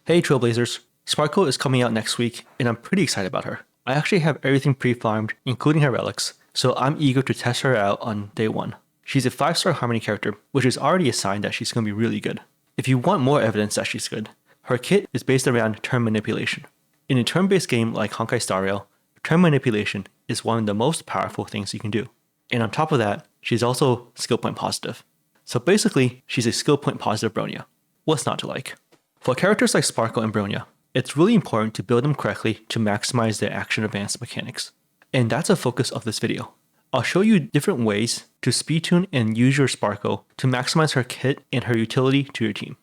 Hey Trailblazers, Sparkle is coming out next week and I'm pretty excited about her. I actually have everything pre-farmed, including her relics, so I'm eager to test her out on day 1. She's a 5-star Harmony character, which is already a sign that she's going to be really good. If you want more evidence that she's good, her kit is based around turn manipulation. In a turn-based game like Honkai Star Rail, turn manipulation is one of the most powerful things you can do. And on top of that, she's also skill point positive. So basically, she's a skill point positive Bronya. What's not to like? For characters like Sparkle and Bronya, it's really important to build them correctly to maximize their action advance mechanics. And that's a focus of this video. I'll show you different ways to speed tune and use your Sparkle to maximize her kit and her utility to your team.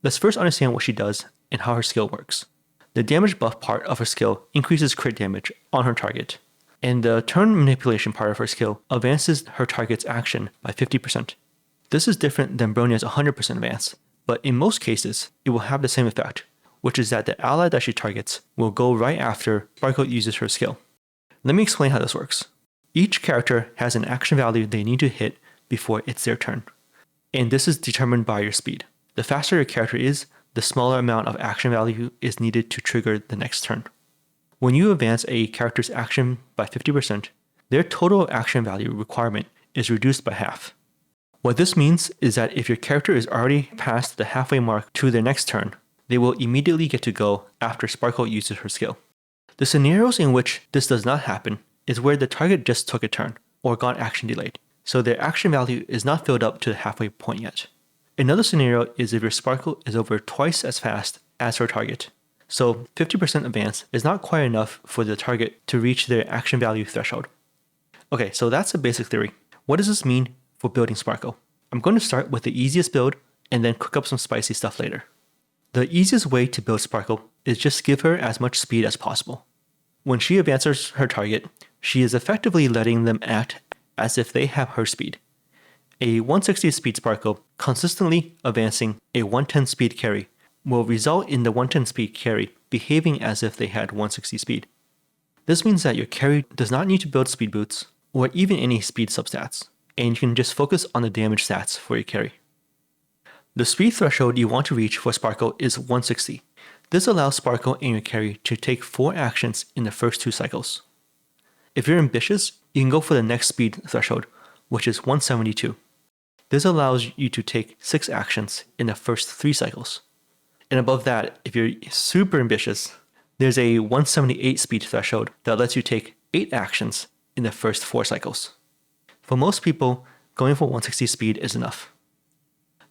Let's first understand what she does and how her skill works. The damage buff part of her skill increases crit damage on her target, and the turn manipulation part of her skill advances her target's action by 50%. This is different than Bronya's 100% advance, but in most cases, it will have the same effect, which is that the ally that she targets will go right after Sparkle uses her skill. Let me explain how this works. Each character has an action value they need to hit before it's their turn, and this is determined by your speed. The faster your character is, the smaller amount of action value is needed to trigger the next turn. When you advance a character's action by 50%, their total action value requirement is reduced by half. What this means is that if your character is already past the halfway mark to their next turn, they will immediately get to go after Sparkle uses her skill. The scenarios in which this does not happen is where the target just took a turn or got action delayed, so their action value is not filled up to the halfway point yet. Another scenario is if your Sparkle is over twice as fast as her target, so 50% advance is not quite enough for the target to reach their action value threshold. Okay, so that's a basic theory. What does this mean for building Sparkle? I'm going to start with the easiest build and then cook up some spicy stuff later. The easiest way to build Sparkle is just give her as much speed as possible. When she advances her target, she is effectively letting them act as if they have her speed. A 160 speed Sparkle consistently advancing a 110 speed carry will result in the 110 speed carry behaving as if they had 160 speed. This means that your carry does not need to build speed boots or even any speed substats, and you can just focus on the damage stats for your carry. The speed threshold you want to reach for Sparkle is 160. This allows Sparkle and your carry to take 4 actions in the first 2 cycles. If you're ambitious, you can go for the next speed threshold, which is 172. This allows you to take 6 actions in the first 3 cycles. And above that, if you're super ambitious, there's a 178 speed threshold that lets you take 8 actions in the first 4 cycles. For most people, going for 160 speed is enough.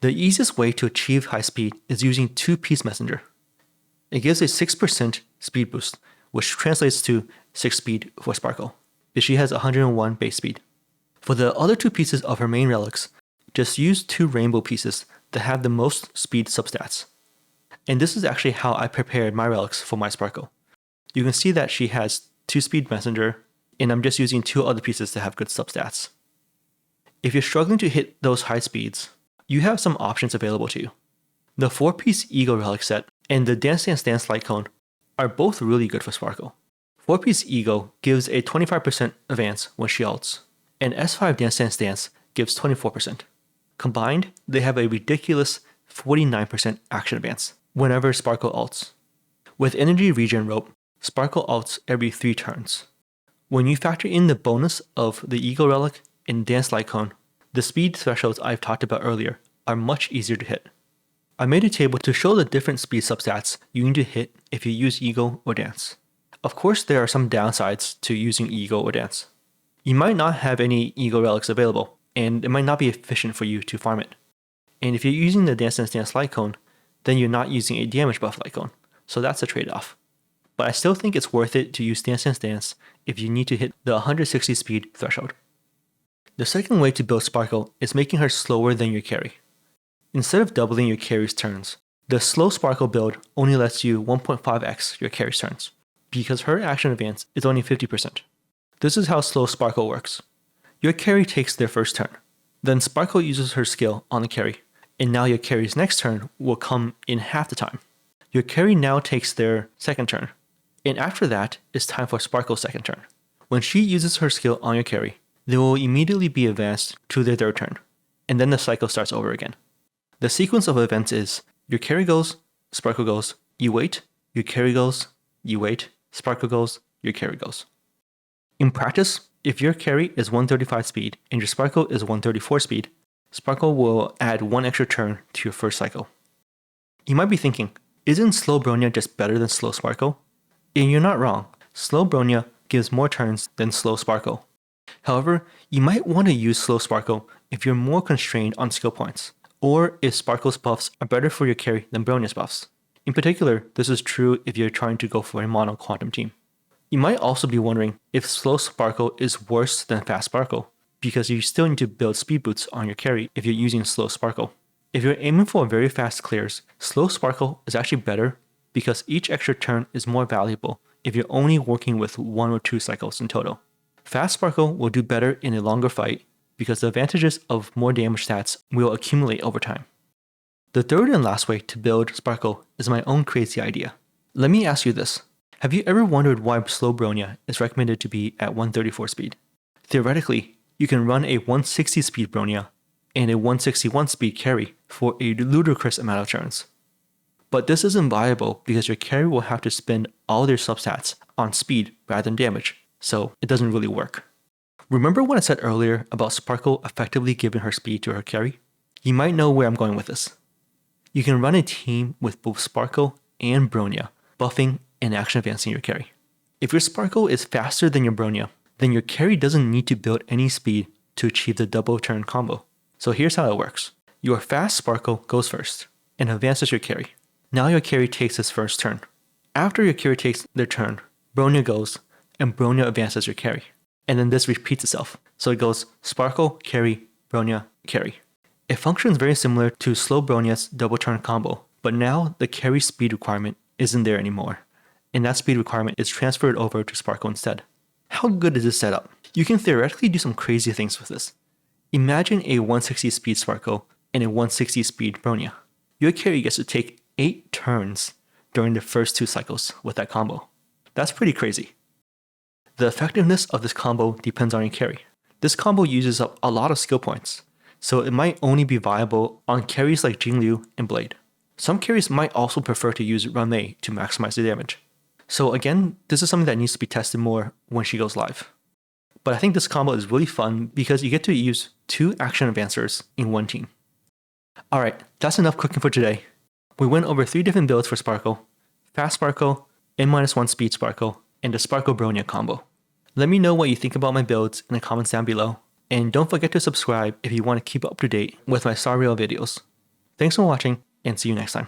The easiest way to achieve high speed is using 2-piece messenger. It gives a 6% speed boost, which translates to 6 speed for Sparkle, if she has 101 base speed. For the other 2 pieces of her main relics, just use 2 rainbow pieces that have the most speed substats. And this is actually how I prepared my relics for my Sparkle. You can see that she has 2 speed messenger, and I'm just using 2 other pieces to have good substats. If you're struggling to hit those high speeds, you have some options available to you. The 4-piece Ego relic set and the Dance Dance Dance light cone are both really good for Sparkle. 4-piece Ego gives a 25% advance when she ults, and S5 Dance Dance Dance gives 24%. Combined, they have a ridiculous 49% action advance whenever Sparkle ults. With Energy Regen Rope, Sparkle ults every 3 turns. When you factor in the bonus of the Ego relic and Dance light cone, the speed thresholds I've talked about earlier are much easier to hit. I made a table to show the different speed substats you need to hit if you use Ego or Dance. Of course, there are some downsides to using Ego or Dance. You might not have any Ego relics available, and it might not be efficient for you to farm it. And if you're using the Dance Dance Dance light cone, then you're not using a damage buff light cone, so that's a trade-off. But I still think it's worth it to use Dance Dance Dance if you need to hit the 160 speed threshold. The second way to build Sparkle is making her slower than your carry. Instead of doubling your carry's turns, the slow Sparkle build only lets you 1.5x your carry's turns, because her action advance is only 50%. This is how slow Sparkle works. Your carry takes their first turn, then Sparkle uses her skill on the carry, and now your carry's next turn will come in half the time. Your carry now takes their second turn, and after that, it's time for Sparkle's second turn. When she uses her skill on your carry, they will immediately be advanced to their third turn, and then the cycle starts over again. The sequence of events is your carry goes, Sparkle goes, You wait, your carry goes, you wait, Sparkle goes, your carry goes. In practice, if your carry is 135 speed and your Sparkle is 134 speed, Sparkle will add one extra turn to your first cycle. You might be thinking, isn't Slow Bronya just better than Slow Sparkle? And you're not wrong. Slow Bronya gives more turns than Slow Sparkle. However, you might want to use Slow Sparkle if you're more constrained on skill points, or if Sparkle's buffs are better for your carry than Bronya's buffs. In particular, this is true if you're trying to go for a mono quantum team. You might also be wondering if Slow Sparkle is worse than Fast Sparkle, because you still need to build speed boots on your carry if you're using Slow Sparkle. If you're aiming for very fast clears, Slow Sparkle is actually better because each extra turn is more valuable if you're only working with 1 or 2 cycles in total. Fast Sparkle will do better in a longer fight because the advantages of more damage stats will accumulate over time. The third and last way to build Sparkle is my own crazy idea. Let me ask you this. Have you ever wondered why Slow Bronya is recommended to be at 134 speed? Theoretically, you can run a 160 speed Bronya and a 161 speed carry for a ludicrous amount of turns. But this isn't viable because your carry will have to spend all their substats on speed rather than damage, so it doesn't really work. Remember what I said earlier about Sparkle effectively giving her speed to her carry? You might know where I'm going with this. You can run a team with both Sparkle and Bronya, buffing and action advancing your carry. If your Sparkle is faster than your Bronya, then your carry doesn't need to build any speed to achieve the double turn combo. So here's how it works. Your fast Sparkle goes first and advances your carry. Now your carry takes its first turn. After your carry takes their turn, Bronya goes and Bronya advances your carry. And then this repeats itself. So it goes Sparkle, carry, Bronya, carry. It functions very similar to Slow Bronya's double turn combo, but now the carry speed requirement isn't there anymore, and that speed requirement is transferred over to Sparkle instead. How good is this setup? You can theoretically do some crazy things with this. Imagine a 160 speed Sparkle and a 160 speed Bronya. Your carry gets to take 8 turns during the first 2 cycles with that combo. That's pretty crazy. The effectiveness of this combo depends on your carry. This combo uses up a lot of skill points, so it might only be viable on carries like Jingliu and Blade. Some carries might also prefer to use Ramei to maximize the damage. So again, this is something that needs to be tested more when she goes live. But I think this combo is really fun because you get to use 2 action advancers in one team. Alright, that's enough cooking for today. We went over 3 different builds for Sparkle: Fast Sparkle, N-1 Speed Sparkle, and the Sparkle Bronya combo. Let me know what you think about my builds in the comments down below, and don't forget to subscribe if you want to keep up to date with my Star Rail videos. Thanks for watching, and see you next time.